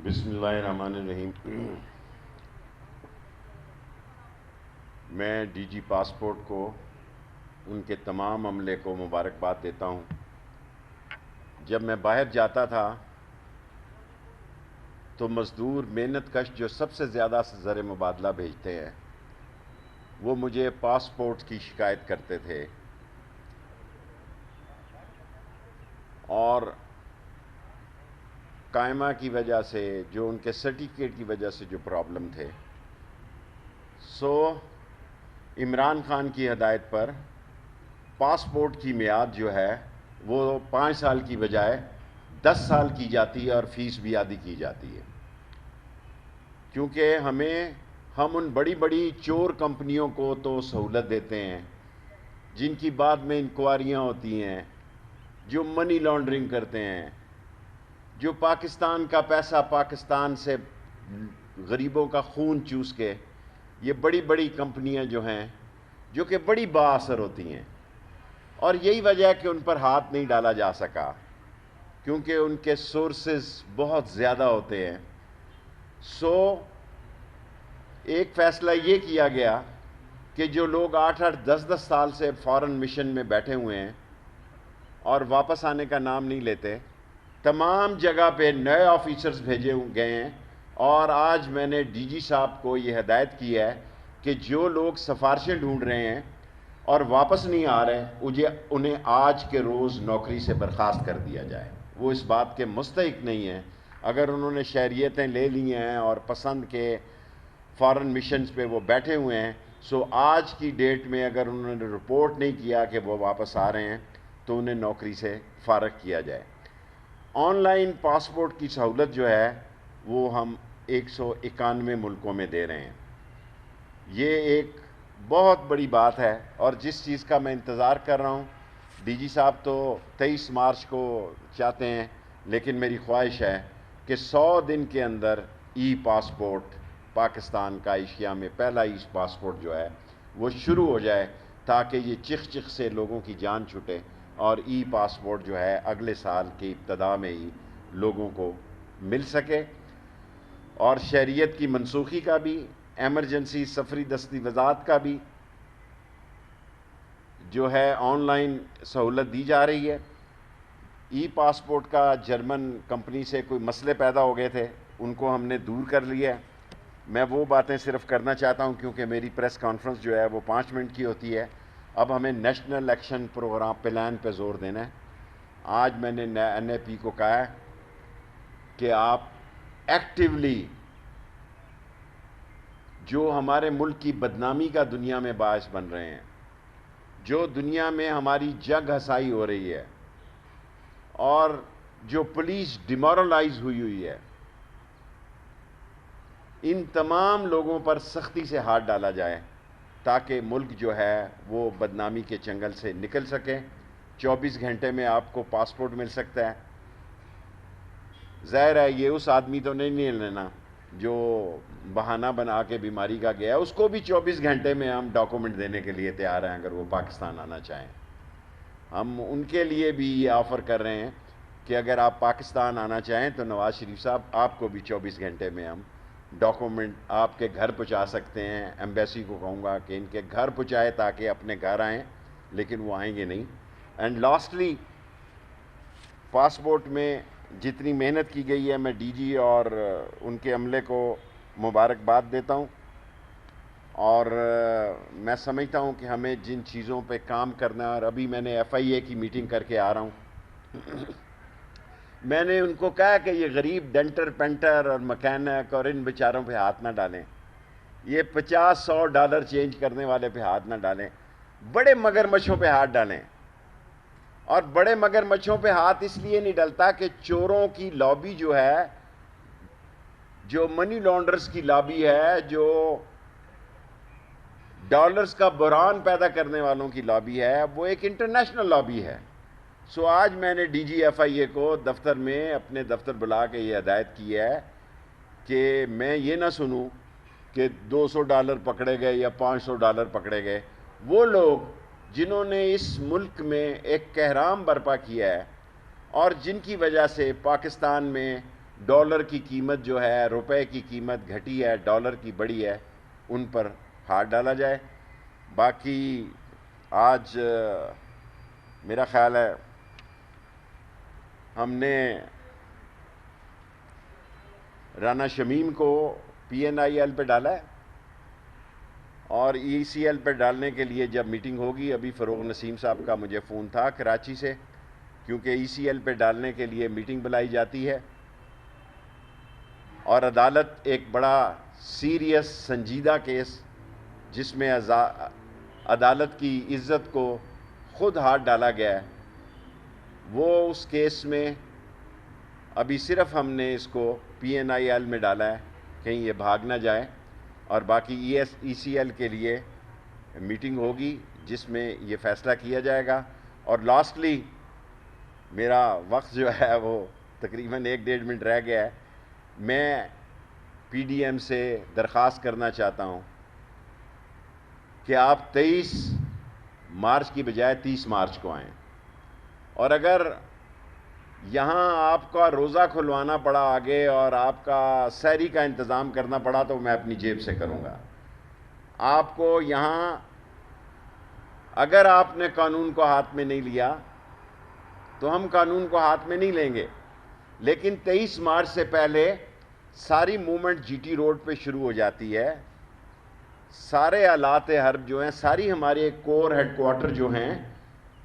بسم اللہ الرحمن الرحیم۔ میں ڈی جی پاسپورٹ کو ان کے تمام عملے کو مبارکباد دیتا ہوں۔ جب میں باہر جاتا تھا تو مزدور محنت کش جو سب سے زیادہ زر مبادلہ بھیجتے ہیں وہ مجھے پاسپورٹ کی شکایت کرتے تھے، اور قائمہ کی وجہ سے جو ان کے سرٹیفکیٹ کی وجہ سے جو پرابلم تھے، سو عمران خان کی ہدایت پر پاسپورٹ کی میعاد جو ہے وہ 5 سال کی بجائے 10 سال کی جاتی ہے اور فیس بھی آدھی کی جاتی ہے، کیونکہ ہم ان بڑی بڑی چور کمپنیوں کو تو سہولت دیتے ہیں جن کی بعد میں انکوائریاں ہوتی ہیں، جو منی لانڈرنگ کرتے ہیں، جو پاکستان کا پیسہ پاکستان سے غریبوں کا خون چوس کے، یہ بڑی بڑی کمپنیاں جو ہیں جو کہ بڑی با اثر ہوتی ہیں، اور یہی وجہ ہے کہ ان پر ہاتھ نہیں ڈالا جا سکا کیونکہ ان کے سورسز بہت زیادہ ہوتے ہیں۔ سو ایک فیصلہ یہ کیا گیا کہ جو لوگ 8 10 سال سے فارن مشن میں بیٹھے ہوئے ہیں اور واپس آنے کا نام نہیں لیتے، تمام جگہ پہ نئے آفیسرز بھیجے گئے ہیں، اور آج میں نے ڈی جی صاحب کو یہ ہدایت کی ہے کہ جو لوگ سفارشیں ڈھونڈ رہے ہیں اور واپس نہیں آ رہے انہیں آج کے روز نوکری سے برخاست کر دیا جائے۔ وہ اس بات کے مستحق نہیں ہیں۔ اگر انہوں نے شہریتیں لے لی ہیں اور پسند کے فارن مشنز پہ وہ بیٹھے ہوئے ہیں، سو آج کی ڈیٹ میں اگر انہوں نے رپورٹ نہیں کیا کہ وہ واپس آ رہے ہیں تو انہیں نوکری سے فارغ کیا جائے۔ آن لائن پاسپورٹ کی سہولت جو ہے وہ ہم 191 ملکوں میں دے رہے ہیں۔ یہ ایک بہت بڑی بات ہے، اور جس چیز کا میں انتظار کر رہا ہوں، ڈی جی صاحب تو 23 مارچ کو چاہتے ہیں، لیکن میری خواہش ہے کہ 100 دن کے اندر ای پاسپورٹ پاکستان کا ایشیا میں پہلا ای پاسپورٹ جو ہے وہ شروع ہو جائے، تاکہ یہ چخ سے لوگوں کی جان چھٹے اور ای پاسپورٹ جو ہے اگلے سال کی ابتدا میں ہی لوگوں کو مل سکے، اور شہریت کی منسوخی کا بھی، ایمرجنسی سفری دستاویزات کا بھی جو ہے آن لائن سہولت دی جا رہی ہے۔ ای پاسپورٹ کا جرمن کمپنی سے کوئی مسئلے پیدا ہو گئے تھے، ان کو ہم نے دور کر لیا ہے۔ میں وہ باتیں صرف کرنا چاہتا ہوں کیونکہ میری پریس کانفرنس جو ہے وہ 5 منٹ کی ہوتی ہے۔ اب ہمیں نیشنل ایکشن پروگرام پلان پہ زور دینا ہے۔ آج میں نے این اے پی کو کہا ہے کہ آپ ایکٹیولی جو ہمارے ملک کی بدنامی کا دنیا میں باعث بن رہے ہیں، جو دنیا میں ہماری جگ ہسائی ہو رہی ہے، اور جو پولیس ڈیمورلائز ہوئی ہے، ان تمام لوگوں پر سختی سے ہاتھ ڈالا جائے تاکہ ملک جو ہے وہ بدنامی کے چنگل سے نکل سکے۔ 24 گھنٹے میں آپ کو پاسپورٹ مل سکتا ہے۔ ظاہر ہے یہ اس آدمی تو نہیں لینا جو بہانہ بنا کے بیماری کا گیا، اس کو بھی 24 گھنٹے میں ہم ڈاکومنٹ دینے کے لیے تیار ہیں اگر وہ پاکستان آنا چاہیں۔ ہم ان کے لیے بھی یہ آفر کر رہے ہیں کہ اگر آپ پاکستان آنا چاہیں تو نواز شریف صاحب آپ کو بھی 24 گھنٹے میں ہم ڈاکومنٹ آپ کے گھر پہنچا سکتے ہیں۔ ایمبیسی کو کہوں گا کہ ان کے گھر پہنچائے تاکہ اپنے گھر آئیں، لیکن وہ آئیں گے نہیں۔ اینڈ لاسٹلی، پاسپورٹ میں جتنی محنت کی گئی ہے میں ڈی جی اور ان کے عملے کو مبارکباد دیتا ہوں، اور میں سمجھتا ہوں کہ ہمیں جن چیزوں پہ کام کرنا ہے، اور ابھی میں نے ایف آئی اے کی میٹنگ کر کے آ رہا ہوں، میں نے ان کو کہا کہ یہ غریب ڈینٹر پینٹر اور مکینک اور ان بیچاروں پہ ہاتھ نہ ڈالیں، یہ $50-100 چینج کرنے والے پہ ہاتھ نہ ڈالیں، بڑے مگرمچھوں پہ ہاتھ ڈالیں۔ اور بڑے مگرمچھوں پہ ہاتھ اس لیے نہیں ڈلتا کہ چوروں کی لابی جو ہے، جو منی لانڈرز کی لابی ہے، جو ڈالرز کا بحران پیدا کرنے والوں کی لابی ہے، وہ ایک انٹرنیشنل لابی ہے۔ سو آج میں نے ڈی جی ایف آئی اے کو دفتر میں اپنے دفتر بلا کے یہ ہدایت کی ہے کہ میں یہ نہ سنوں کہ $200 پکڑے گئے یا $500 پکڑے گئے۔ وہ لوگ جنہوں نے اس ملک میں ایک کہرام برپا کیا ہے اور جن کی وجہ سے پاکستان میں ڈالر کی قیمت جو ہے، روپے کی قیمت گھٹی ہے، ڈالر کی بڑی ہے، ان پر ہاتھ ڈالا جائے۔ باقی آج میرا خیال ہے ہم نے رانا شمیم کو PNIL پہ ڈالا ہے، اور ECL پہ ڈالنے کے لیے جب میٹنگ ہوگی، ابھی فروغ نسیم صاحب کا مجھے فون تھا کراچی سے، کیونکہ ECL پہ ڈالنے کے لیے میٹنگ بلائی جاتی ہے، اور عدالت ایک بڑا سیریس سنجیدہ کیس جس میں عدالت کی عزت کو خود ہاتھ ڈالا گیا ہے، وہ اس کیس میں ابھی صرف ہم نے اس کو PNIL میں ڈالا ہے، کہیں یہ بھاگ نہ جائے، اور باقی ECL کے لیے میٹنگ ہوگی جس میں یہ فیصلہ کیا جائے گا۔ اور لاسٹلی میرا وقت جو ہے وہ تقریباً 1-1.5 منٹ رہ گیا ہے، میں PDM سے درخواست کرنا چاہتا ہوں کہ آپ 23 مارچ کی بجائے 30 مارچ کو آئیں، اور اگر یہاں آپ کا روزہ کھلوانا پڑا آگے اور آپ کا سحری کا انتظام کرنا پڑا تو میں اپنی جیب سے کروں گا۔ آپ کو یہاں اگر آپ نے قانون کو ہاتھ میں نہیں لیا تو ہم قانون کو ہاتھ میں نہیں لیں گے، لیکن 23 مارچ سے پہلے ساری موومنٹ GT روڈ پہ شروع ہو جاتی ہے۔ سارے آلات حرب جو ہیں، ساری ہمارے کور ہیڈ کوارٹر جو ہیں،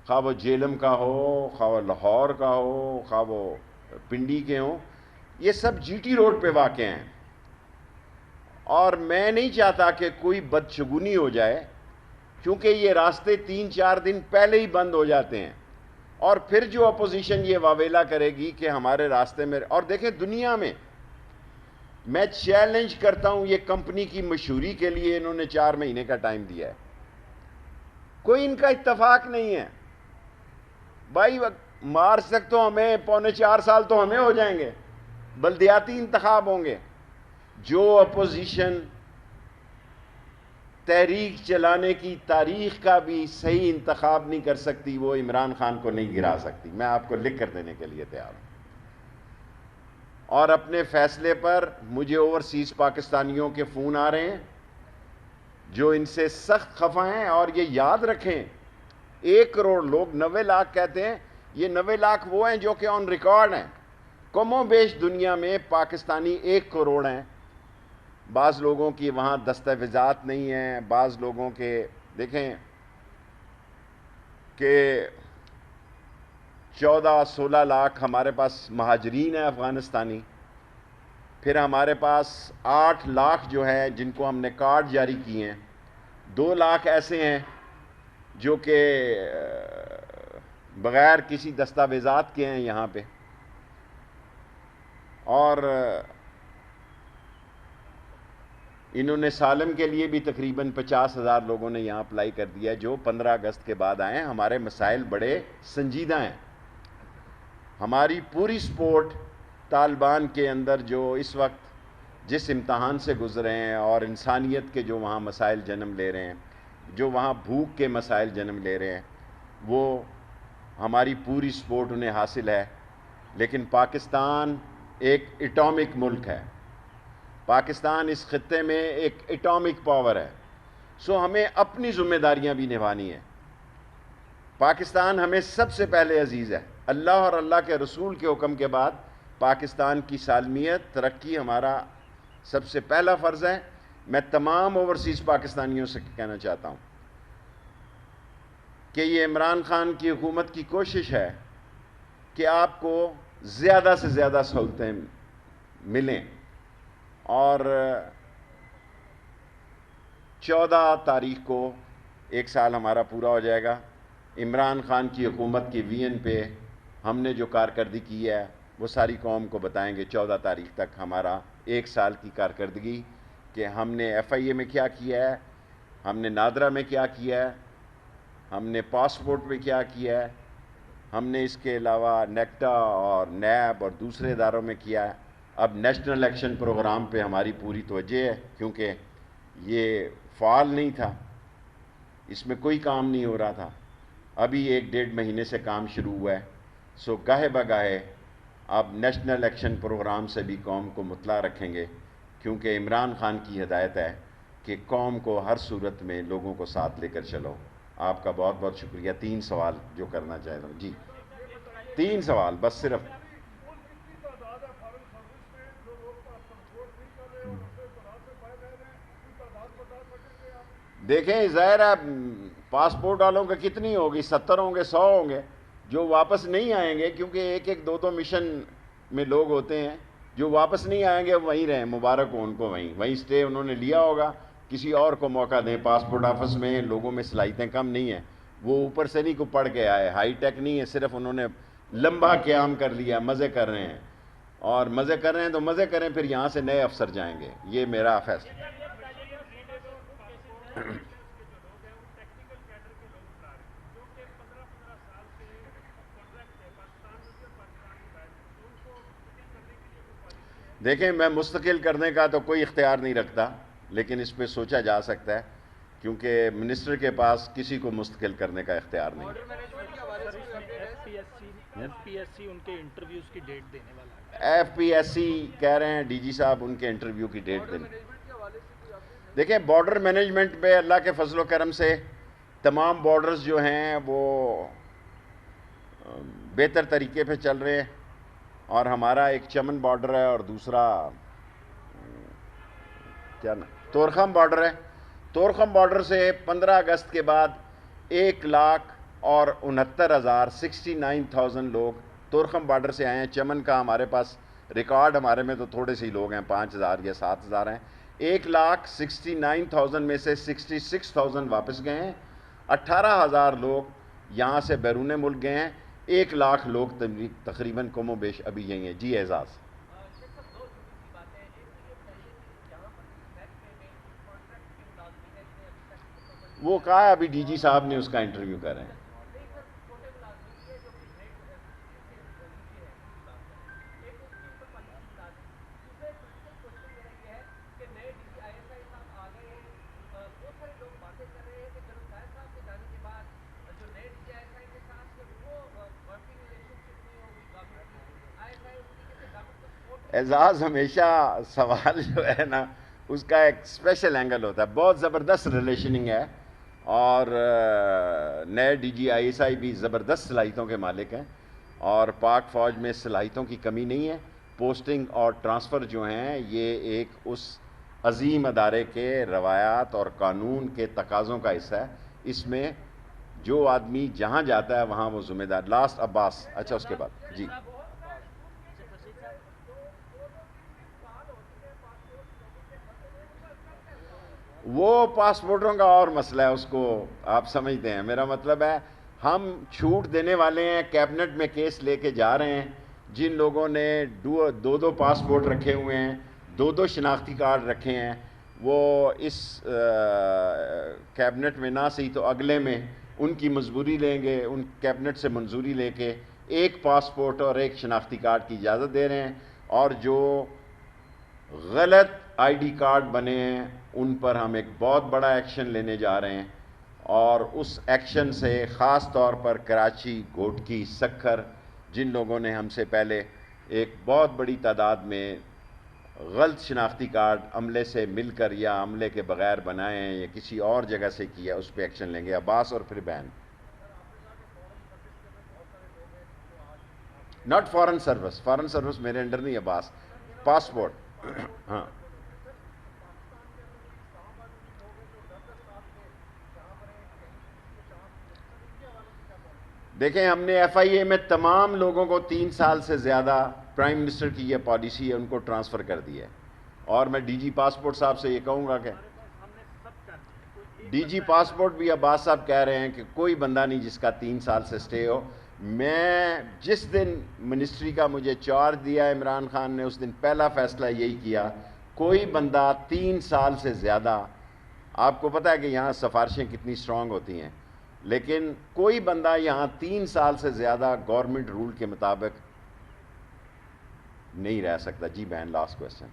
خواہ وہ جیلم کا ہو، خواہ وہ لاہور کا ہو، خواہ وہ پنڈی کے ہوں، یہ سب GT روڈ پہ واقع ہیں، اور میں نہیں چاہتا کہ کوئی بدشگونی ہو جائے، کیونکہ یہ راستے 3-4 دن پہلے ہی بند ہو جاتے ہیں، اور پھر جو اپوزیشن یہ واویلا کرے گی کہ ہمارے راستے میں، اور دیکھیں دنیا میں چیلنج کرتا ہوں، یہ کمپنی کی مشہوری کے لیے انہوں نے 4 مہینے کا ٹائم دیا ہے، کوئی ان کا اتفاق نہیں ہے بھائی، مارچ تک تو ہمیں 3.25 سال تو ہمیں ہو جائیں گے، بلدیاتی انتخاب ہوں گے، جو اپوزیشن تحریک چلانے کی تاریخ کا بھی صحیح انتخاب نہیں کر سکتی، وہ عمران خان کو نہیں گرا سکتی، میں آپ کو لکھ کر دینے کے لیے تیار ہوں۔ اور اپنے فیصلے پر مجھے اوورسیز پاکستانیوں کے فون آ رہے ہیں جو ان سے سخت خفا ہیں، اور یہ یاد رکھیں 1 کروڑ لوگ 90 لاکھ کہتے ہیں، یہ 90 لاکھ وہ ہیں جو کہ آن ریکارڈ ہیں، کم و بیش دنیا میں پاکستانی 1 کروڑ ہیں، بعض لوگوں کی وہاں دستاویزات نہیں ہیں، بعض لوگوں کے دیکھیں کہ 14-16 لاکھ ہمارے پاس مہاجرین ہیں افغانستانی، پھر ہمارے پاس 8 لاکھ جو ہے جن کو ہم نے کارڈ جاری کیے ہیں، 2 لاکھ ایسے ہیں جو کہ بغیر کسی دستاویزات کے ہیں یہاں پہ، اور انہوں نے سالم کے لیے بھی تقریباً 50,000 لوگوں نے یہاں اپلائی کر دیا ہے جو 15 اگست کے بعد آئے ہیں۔ ہمارے مسائل بڑے سنجیدہ ہیں، ہماری پوری سپورٹ طالبان کے اندر جو اس وقت جس امتحان سے گزرے ہیں، اور انسانیت کے جو وہاں مسائل جنم لے رہے ہیں، جو وہاں بھوک کے مسائل جنم لے رہے ہیں، وہ ہماری پوری سپورٹ انہیں حاصل ہے۔ لیکن پاکستان ایک ایٹامک ملک ہے، پاکستان اس خطے میں ایک ایٹامک پاور ہے، سو ہمیں اپنی ذمہ داریاں بھی نبھانی ہیں۔ پاکستان ہمیں سب سے پہلے عزیز ہے، اللہ اور اللہ کے رسول کے حکم کے بعد پاکستان کی سالمیت، ترقی ہمارا سب سے پہلا فرض ہے۔ میں تمام اوورسیز پاکستانیوں سے کہنا چاہتا ہوں کہ یہ عمران خان کی حکومت کی کوشش ہے کہ آپ کو زیادہ سے زیادہ سہولتیں ملیں، اور 14 تاریخ کو 1 سال ہمارا پورا ہو جائے گا۔ عمران خان کی حکومت کی وین پہ ہم نے جو کارکردگی کی ہے وہ ساری قوم کو بتائیں گے 14 تاریخ تک ہمارا 1 سال کی کارکردگی، کہ ہم نے FIA میں کیا کیا ہے، ہم نے نادرا میں کیا کیا ہے، ہم نے پاسپورٹ میں کیا کیا ہے، ہم نے اس کے علاوہ نیکٹا اور نیب اور دوسرے اداروں میں کیا ہے۔ اب نیشنل ایکشن پروگرام پہ ہماری پوری توجہ ہے، کیونکہ یہ فعال نہیں تھا، اس میں کوئی کام نہیں ہو رہا تھا، ابھی 1-1.5 مہینے سے کام شروع ہوا ہے، سو گاہے بگاہے اب نیشنل ایکشن پروگرام سے بھی قوم کو مطلع رکھیں گے، کیونکہ عمران خان کی ہدایت ہے کہ قوم کو ہر صورت میں لوگوں کو ساتھ لے کر چلو۔ آپ کا بہت بہت شکریہ۔ 3 سوال جو کرنا چاہتا ہوں جی، 3 سوال بس صرف۔ دیکھیں ظاہر ہے پاسپورٹ والوں کا کتنی ہوگی، 70 ہوں گے، 100 ہوں گے جو واپس نہیں آئیں گے، کیونکہ ایک ایک 2 مشن میں لوگ ہوتے ہیں۔ جو واپس نہیں آئیں گے وہیں رہیں، مبارک ہو ان کو، وہیں سٹے انہوں نے لیا ہوگا۔ کسی اور کو موقع دیں۔ پاسپورٹ آفس میں لوگوں میں صلاحیتیں کم نہیں ہیں، وہ اوپر سے نہیں کو پڑھ کے آئے، ہائی ٹیک نہیں ہے، صرف انہوں نے لمبا قیام کر لیا، مزے کر رہے ہیں، اور مزے کر رہے ہیں تو مزے کریں، پھر یہاں سے نئے افسر جائیں گے۔ یہ میرا فیصلہ۔ دیکھیں میں مستقل کرنے کا تو کوئی اختیار نہیں رکھتا، لیکن اس پہ سوچا جا سکتا ہے، کیونکہ منسٹر کے پاس کسی کو مستقل کرنے کا اختیار نہیں۔ ایف پی ایس سی ان کے انٹرویوز کی ڈیٹ دینے والا ہے۔ ایف پی ایس سی کہہ رہے ہیں ڈی جی صاحب ان کے انٹرویو کی ڈیٹ دیں۔ دیکھیں بارڈر مینجمنٹ پہ اللہ کے فضل و کرم سے تمام بارڈرز جو ہیں وہ بہتر طریقے پہ چل رہے ہیں، اور ہمارا ایک چمن بارڈر ہے اور دوسرا کیا نا تورخم بارڈر ہے۔ تورخم بارڈر سے 15 اگست کے بعد 1,69,000 69,000 لوگ تورخم بارڈر سے آئے ہیں۔ چمن کا ہمارے پاس ریکارڈ، ہمارے میں تو تھوڑے سے ہی لوگ ہیں، 5,000 یا 7,000 ہیں۔ 1,69,000 میں سے 66,000 واپس گئے ہیں۔ 18,000 لوگ یہاں سے بیرون ملک گئے ہیں۔ 1,00,000 لوگ تقریباً کم و بیش ابھی یہی ہیں۔ جی اعزاز، وہ کہا ہے ابھی ڈی جی صاحب نے اس کا انٹرویو کر رہے ہیں۔ اعزاز ہمیشہ سوال جو ہے نا اس کا ایک اسپیشل اینگل ہوتا ہے، بہت زبردست ریلیشننگ ہے، اور نئے D G I S I بھی زبردست صلاحیتوں کے مالک ہیں، اور پاک فوج میں صلاحیتوں کی کمی نہیں ہے۔ پوسٹنگ اور ٹرانسفر جو ہیں یہ ایک اس عظیم ادارے کے روایات اور قانون کے تقاضوں کا حصہ ہے۔ اس میں جو آدمی جہاں جاتا ہے وہاں وہ ذمہ دار۔ لاسٹ عباس، اچھا اس کے بعد جی۔ وہ پاسپورٹوں کا اور مسئلہ ہے، اس کو آپ سمجھتے ہیں۔ میرا مطلب ہے ہم چھوٹ دینے والے ہیں، کیبنٹ میں کیس لے کے جا رہے ہیں۔ جن لوگوں نے 2 پاسپورٹ رکھے ہوئے ہیں، 2 شناختی کارڈ رکھے ہیں، وہ اس کیبنٹ میں نہ صحیح تو اگلے میں ان کی مجبوری لیں گے، ان کیبنٹ سے منظوری لے کے 1 پاسپورٹ اور 1 شناختی کارڈ کی اجازت دے رہے ہیں، اور جو غلط آئی ڈی کارڈ بنے ہیں ان پر ہم ایک بہت بڑا ایکشن لینے جا رہے ہیں، اور اس ایکشن سے خاص طور پر کراچی، گھوٹکی، سکھر، جن لوگوں نے ہم سے پہلے ایک بہت بڑی تعداد میں غلط شناختی کارڈ عملے سے مل کر یا عملے کے بغیر بنائے ہیں یا کسی اور جگہ سے کیا، اس پہ ایکشن لیں گے۔ عباس اور پھر بہن۔ Not foreign service, foreign service میرے انڈر نہیں، عباس پاسپورٹ ہاں۔ دیکھیں ہم نے ایف آئی اے میں تمام لوگوں کو 3 سال سے زیادہ، پرائم منسٹر کی یہ پالیسی ہے، ان کو ٹرانسفر کر دیا ہے، اور میں ڈی جی پاسپورٹ صاحب سے یہ کہوں گا کہ ڈی جی پاسپورٹ بھی عباس صاحب کہہ رہے ہیں کہ کوئی بندہ نہیں جس کا 3 سال سے سٹے ہو۔ میں جس دن منسٹری کا مجھے چارج دیا عمران خان نے، اس دن پہلا فیصلہ یہی کیا، کوئی بندہ 3 سال سے زیادہ، آپ کو پتہ ہے کہ یہاں سفارشیں کتنی سٹرانگ ہوتی ہیں، لیکن کوئی بندہ یہاں 3 سال سے زیادہ گورنمنٹ رول کے مطابق نہیں رہ سکتا۔ جی بہن، لاسٹ کویسچن۔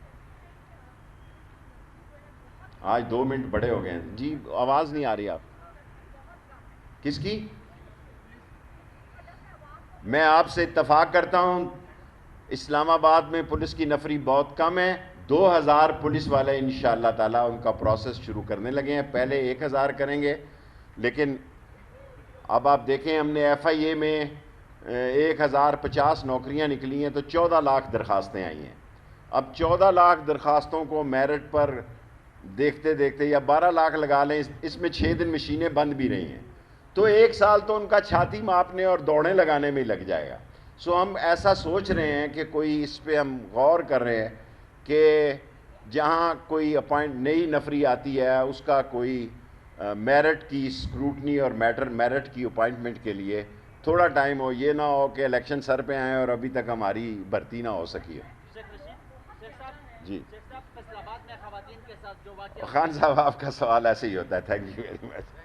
آج 2 منٹ بڑے ہو گئے ہیں جی، آواز نہیں آ رہی آپ کس کی؟ میں آپ سے اتفاق کرتا ہوں اسلام آباد میں پولیس کی نفری بہت کم ہے. 2000 پولیس والے انشاءاللہ تعالیٰ ان کا پروسیس شروع کرنے لگے ہیں. پہلے 1000 کریں گے، لیکن اب آپ دیکھیں ہم نے ایف آئی اے میں 1050 نوکریاں نکلی ہیں تو 14 لاکھ درخواستیں آئی ہیں. اب 14 لاکھ درخواستوں کو میرٹ پر دیکھتے دیکھتے یا 12 لاکھ لگا لیں، اس میں 6 دن مشینیں بند بھی رہی ہیں، تو 1 سال تو ان کا چھاتی ماپنے اور دوڑیں لگانے میں لگ جائے گا. سو ہم ایسا سوچ رہے ہیں کہ کوئی اس پہ ہم غور کر رہے ہیں کہ جہاں کوئی نئی نفری آتی ہے اس کا کوئی میرٹ کی اسکروٹنی اور میرٹ کی اپائنٹمنٹ کے لیے تھوڑا ٹائم ہو. یہ نہ ہو کہ الیکشن سر پہ آئیں اور ابھی تک ہماری بھرتی نہ ہو سکی ہے. جی فیصل آباد میں خواتین کے ساتھ جو واقعہ خان صاحب، آپ کا سوال ایسے ہی ہوتا ہے. Thank you very much.